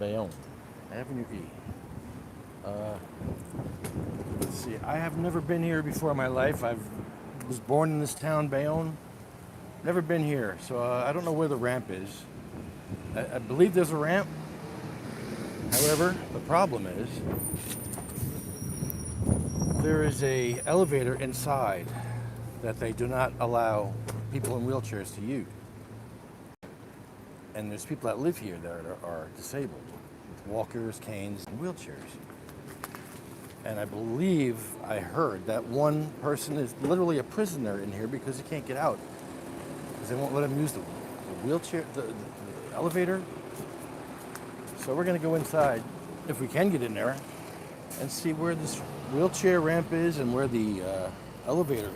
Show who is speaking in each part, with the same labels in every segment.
Speaker 1: Bayonne, Avenue E. Let's see, I have never been here before in my life. I was born in this town, Bayonne. Never been here, so I don't know where the ramp is. I believe there's a ramp. However, the problem is there is a elevator inside that they do not allow people in wheelchairs to use. And there's people that live here that are disabled, with walkers, canes, and wheelchairs. And I believe I heard that one person is literally a prisoner in here because he can't get out. Because they won't let him use the wheelchair, the elevator. So we're gonna go inside, if we can get in there, and see where this wheelchair ramp is and where the elevator is.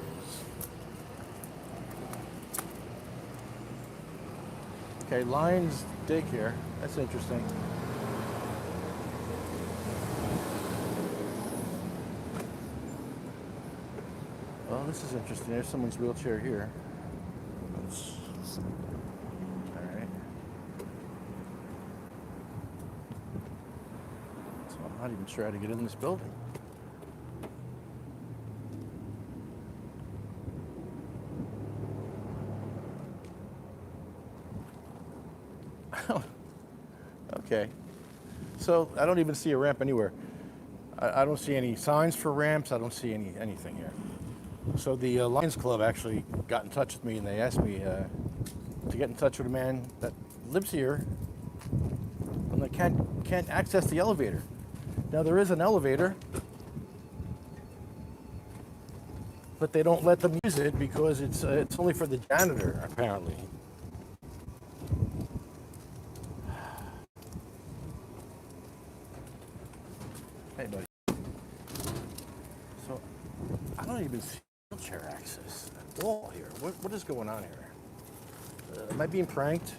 Speaker 1: Okay, Lions Daycare, that's interesting. Well, this is interesting. There's someone's wheelchair here. All right. So I'm not even sure how to get in this building. Okay. So I don't even see a ramp anywhere. I don't see any signs for ramps. I don't see anything here. So the Lions Club actually got in touch with me, and they asked me to get in touch with a man that lives here and that can't access the elevator. Now there is an elevator, but they don't let them use it because it's only for the janitor, apparently. Hey, buddy. So I don't even see wheelchair access at all here. What is going on here? Am I being pranked?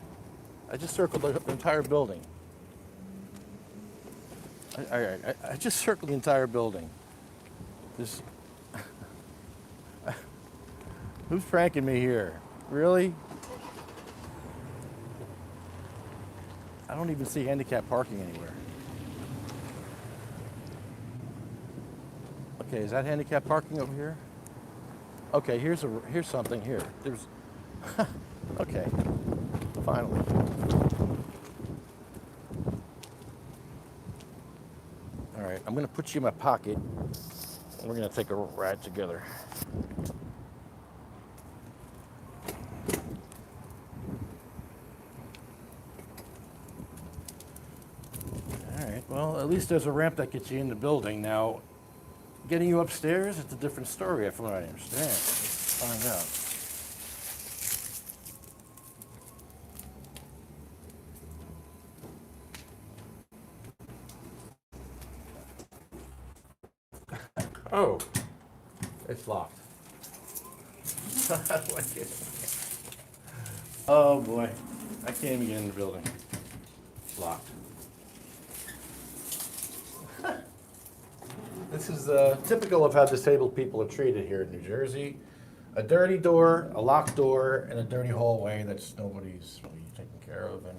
Speaker 1: I just circled the entire building. I just circled the entire building. This. Who's pranking me here? Really? I don't even see handicap parking anywhere. Okay, is that handicap parking over here? Okay, here's something here. There's okay. Finally. All right, I'm gonna put you in my pocket and we're gonna take a ride together. All right, well, at least there's a ramp that gets you in the building. Now, getting you upstairs, it's a different story from what I understand. Let's find out. Oh, it's locked. Oh boy, I can't even get in the building. It's locked. This is typical of how disabled people are treated here in New Jersey. A dirty door, a locked door, and a dirty hallway that's nobody's really taking care of. And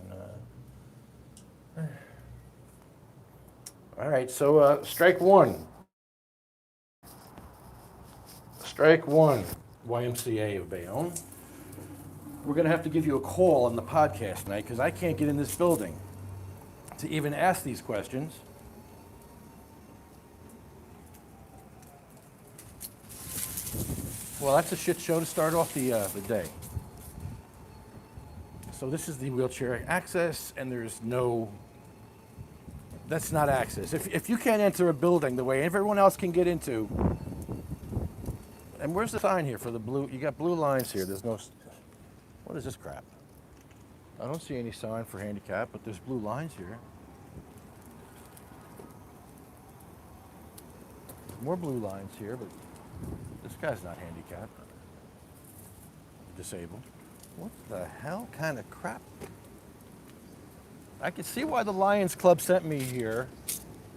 Speaker 1: all right, so strike one. Strike one, YMCA of Bayonne. We're going to have to give you a call on the podcast tonight because I can't get in this building to even ask these questions. Well, that's a shit show to start off the day. So this is the wheelchair access, and there's no, that's not access. If you can't enter a building the way everyone else can get into, and where's the sign here for the blue? You got blue lines here. There's no, what is this crap? I don't see any sign for handicap, but there's blue lines here. More blue lines here, but this guy's not handicapped. Disabled. What the hell kind of crap? I can see why the Lions Club sent me here,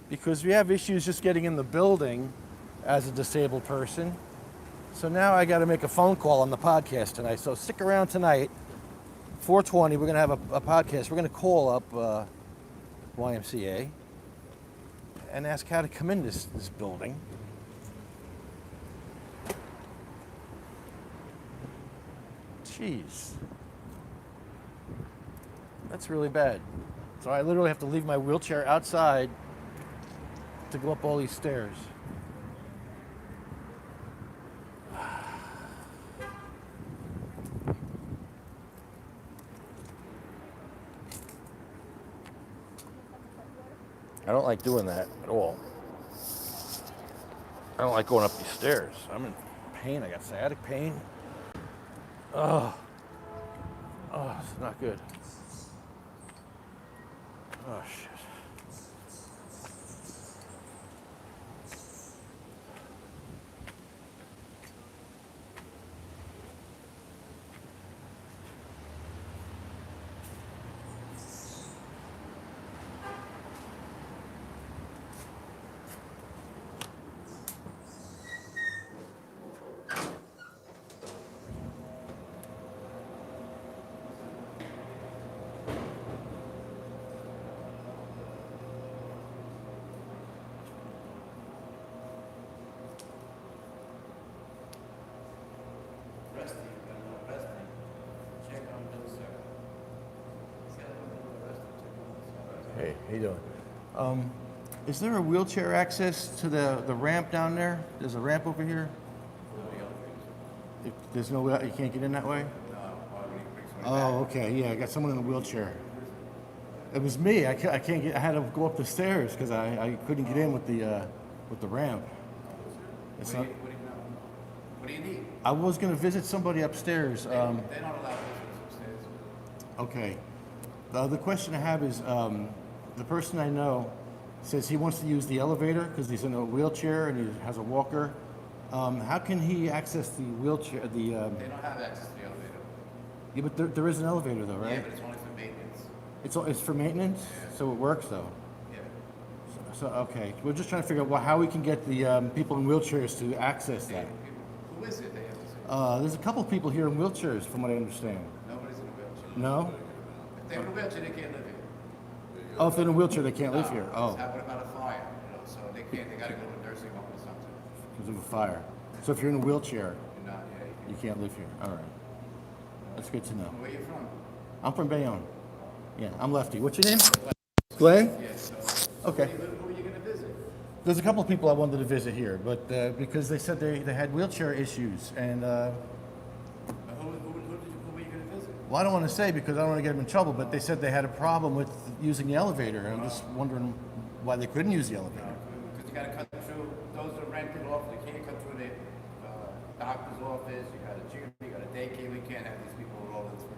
Speaker 1: because we have issues just getting in the building as a disabled person. So now I got to make a phone call on the podcast tonight. So stick around tonight, 4:20. We're going to have a podcast. We're going to call up YMCA and ask how to come in this building. Jeez. That's really bad. So I literally have to leave my wheelchair outside to go up all these stairs. I don't like doing that at all. I don't like going up these stairs. I'm in pain. I got sciatic pain. Oh, it's not good. Oh, shit. Hey, how you doing? Is there a wheelchair access to the ramp down there? There's a ramp over here? There's no, you can't get in that way? Oh, okay, yeah, I got someone in a wheelchair. It was me, I can't get, I had to go up the stairs because I couldn't get in with the ramp. It's not,
Speaker 2: What do you need?
Speaker 1: I was gonna visit somebody upstairs.
Speaker 2: They don't allow visitors upstairs.
Speaker 1: Okay. The other question I have is, the person I know says he wants to use the elevator because he's in a wheelchair and he has a walker. How can he access the wheelchair?
Speaker 2: They don't have access to the elevator.
Speaker 1: Yeah, but there is an elevator though, right?
Speaker 2: Yeah, but it's only for maintenance.
Speaker 1: It's for maintenance,
Speaker 2: Yeah.
Speaker 1: so it works though.
Speaker 2: Yeah.
Speaker 1: So okay, we're just trying to figure out how we can get the people in wheelchairs to access that.
Speaker 2: Who is it? They have to say.
Speaker 1: There's a couple of people here in wheelchairs, from what I understand.
Speaker 2: Nobody's in a wheelchair.
Speaker 1: No?
Speaker 2: If they're in a wheelchair, they can't live here.
Speaker 1: Oh, if they're in a wheelchair, they can't live here. Oh,
Speaker 2: What about a fire? So they can't. They got to go to a nursing home or something.
Speaker 1: because of a fire. So if you're in a wheelchair,
Speaker 2: You're not. Yeah.
Speaker 1: you can't live here. All right. That's good to know.
Speaker 2: Where you from?
Speaker 1: I'm from Bayonne. Yeah, I'm Lefty. What's your name? Glenn?
Speaker 2: Yeah. So
Speaker 1: Okay.
Speaker 2: who are you going to visit?
Speaker 1: There's a couple of people I wanted to visit here, but because they said they had wheelchair issues, and
Speaker 2: Who are you going to visit?
Speaker 1: well, I don't want to say because I don't want to get them in trouble, but they said they had a problem with using the elevator, and I'm just wondering why they couldn't use the elevator.
Speaker 2: Because you got to cut through. Those are rented off. They can't cut through the doctor's office. You got a gym. You got a daycare. We can't have these people rolling through.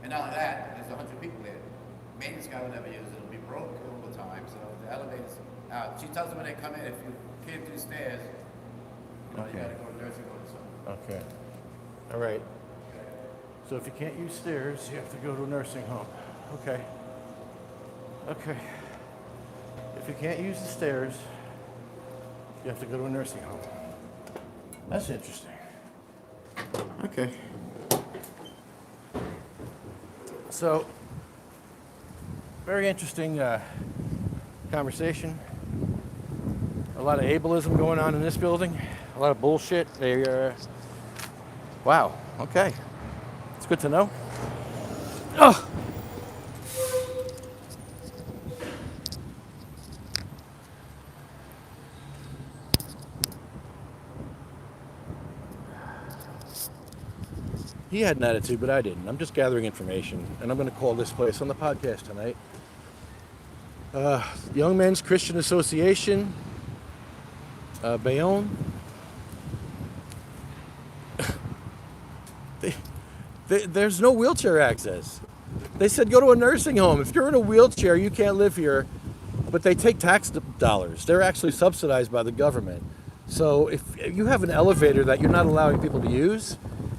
Speaker 2: And not only that, there's 100 people there. Maintenance guy will never use it. It'll be broke all the time. So the elevators. She tells them when they come in, if you can't do stairs, you
Speaker 1: Okay.
Speaker 2: got to go to nursing home or something.
Speaker 1: Okay. All right. So if you can't use stairs, you have to go to a nursing home. Okay. Okay. If you can't use the stairs, you have to go to a nursing home. That's interesting. Okay. So, very interesting conversation. A lot of ableism going on in this building. A lot of bullshit. Wow. Okay. It's good to know. Oh. He had an attitude, but I didn't. I'm just gathering information, and I'm going to call this place on the podcast tonight. Young Men's Christian Association, Bayonne. There's no wheelchair access. They said go to a nursing home. If you're in a wheelchair, you can't live here, but they take tax dollars. They're actually subsidized by the government. So if you have an elevator that you're not allowing people to use,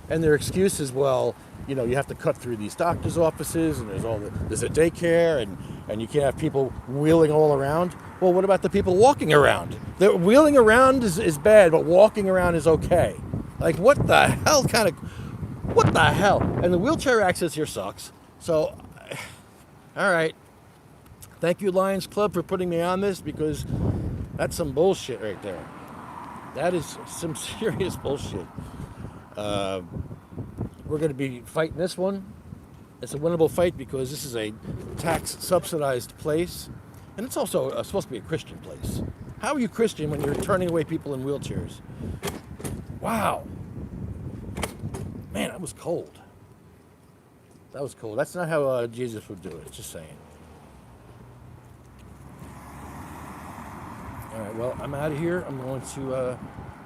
Speaker 1: and their excuse is, well, you know, you have to cut through these doctor's offices, and there's a daycare, and you can't have people wheeling all around. Well, what about the people walking around? The wheeling around is bad, but walking around is okay. Like, what the hell what the hell? And the wheelchair access here sucks. So, all right. Thank you, Lions Club, for putting me on this, because that's some bullshit right there. That is some serious bullshit. We're going to be fighting this one. It's a winnable fight because this is a tax-subsidized place, and it's also supposed to be a Christian place. How are you Christian when you're turning away people in wheelchairs? Wow. Man, that was cold. That was cold. That's not how Jesus would do it. Just saying. All right, well, I'm out of here. I'm going to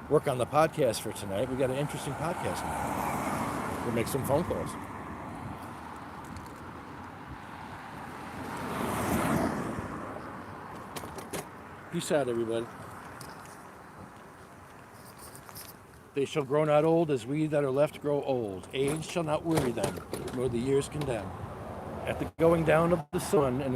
Speaker 1: work on the podcast for tonight. We got an interesting podcast now. We'll make some phone calls. Peace out, everybody. They shall grow not old as we that are left grow old. Age shall not weary them, nor the years condemn. At the going down of the sun and